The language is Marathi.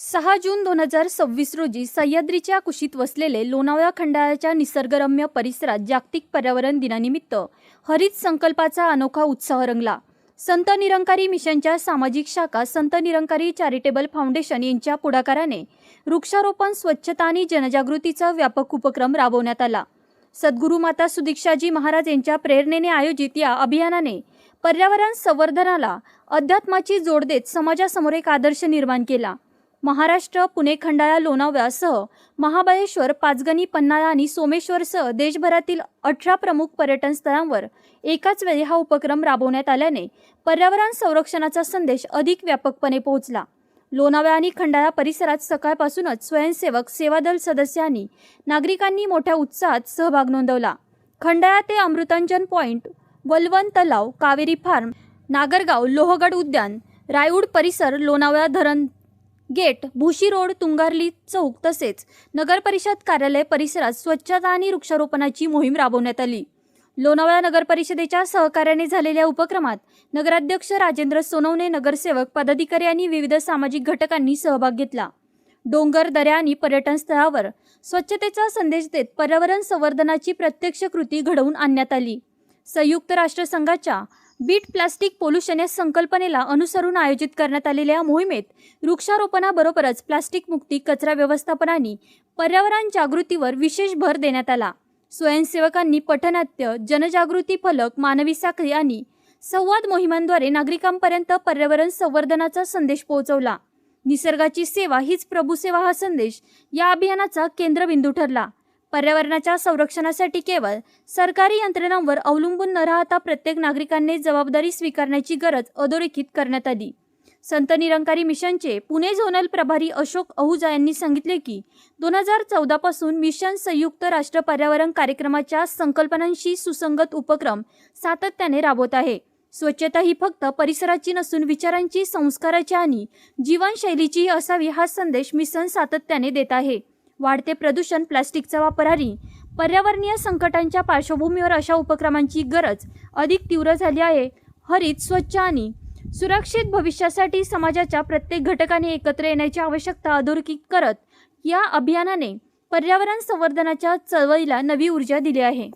6 जून 2026 रोजी सह्याद्रीच्या कुशीत वसलेले लोणावळा खंडाळ्याच्या निसर्गरम्य परिसरात जागतिक पर्यावरण दिनानिमित्त हरित संकल्पाचा अनोखा उत्साह रंगला। संत निरंकारी मिशनच्या सामाजिक शाखा संत निरंकारी चॅरिटेबल फाउंडेशन यांच्या पुढाकाराने वृक्षारोपण, स्वच्छता आणि जनजागृतीचा व्यापक उपक्रम राबवण्यात आला। सद्गुरू माता सुदीक्षाजी महाराज यांच्या प्रेरणेने आयोजित या अभियानाने पर्यावरण संवर्धनाला अध्यात्माची जोड देत समाजासमोर एक आदर्श निर्माण केला। महाराष्ट्र, पुणे, खंडाळा, लोणावळ्यासह महाबळेश्वर, पाचगणी, पन्हाळा आणि सोमेश्वरसह देशभरातील 18 प्रमुख पर्यटन स्थळांवर एकाच वेळी हा उपक्रम राबवण्यात आल्याने पर्यावरण संरक्षणाचा संदेश अधिक व्यापकपणे पोहोचला। लोणावळा आणि खंडाळा परिसरात सकाळपासूनच स्वयंसेवक, सेवादल सदस्य आणि नागरिकांनी मोठ्या उत्साहात सहभाग नोंदवला। खंडाळा ते अमृतांजन पॉइंट, वलवण तलाव, कावेरी फार्म, नागरगाव, लोहगड उद्यान, रायउड परिसर, लोणावळा धरण गेट, भुशी रोड, तुंगारली चौक तसेच नगर परिषद कार्यालय परिसरात स्वच्छता आणि वृक्षारोपणाची मोहीम राबवण्यात आली। लोणावळा नगर परिषदेच्या सहकार्याने झालेल्या उपक्रमात नगराध्यक्ष राजेंद्र सोनवणे, नगरसेवक, पदाधिकारी आणि विविध सामाजिक घटकांनी सहभाग घेतला। डोंगर, दऱ्या आणि पर्यटन स्थळावर स्वच्छतेचा संदेश देत पर्यावरण संवर्धनाची प्रत्यक्ष कृती घडवून आणण्यात आली। संयुक्त राष्ट्र संघाच्या बीट प्लास्टिक पोल्युशन या संकल्पनेला अनुसरून आयोजित करण्यात आलेल्या मोहिमेत वृक्षारोपणाबरोबरच प्लास्टिक मुक्ती, कचरा व्यवस्थापन आणि पर्यावरण जागृतीवर विशेष भर देण्यात आला। स्वयंसेवकांनी पथनाट्य, जनजागृती फलक, मानवी साखळी आणि संवाद मोहिमांद्वारे नागरिकांपर्यंत पर्यावरण संवर्धनाचा संदेश पोहोचवला। निसर्गाची सेवा हीच प्रभुसेवा हा संदेश या अभियानाचा केंद्रबिंदू ठरला। पर्यावरणाच्या संरक्षणासाठी केवळ सरकारी यंत्रणांवर अवलंबून न राहता प्रत्येक नागरिकांनी जबाबदारी स्वीकारण्याची गरज अधोरेखित करण्यात आली। संत निरंकारी मिशनचे पुणे झोनल प्रभारी अशोक अहुजा यांनी सांगितले की 2014 पासून मिशन संयुक्त राष्ट्र पर्यावरण कार्यक्रमाच्या संकल्पनांशी सुसंगत उपक्रम सातत्याने राबवत आहे। स्वच्छता ही फक्त परिसराची नसून विचारांची, संस्काराची आणि जीवनशैलीची असावी हा संदेश मिशन सातत्याने देत आहे। वाढते प्रदूषण, प्लास्टिकचा वापर आणि पर्यावरणीय संकटांच्या पार्श्वभूमीवर अशा उपक्रमांची गरज अधिक तीव्र झाली आहे। हरित, स्वच्छ आणि सुरक्षित भविष्यासाठी समाजाच्या प्रत्येक घटकाने एकत्र येण्याची आवश्यकता अधोरेखित करत या अभियानाने पर्यावरण संवर्धनाच्या चळवळीला नवी ऊर्जा दिली आहे।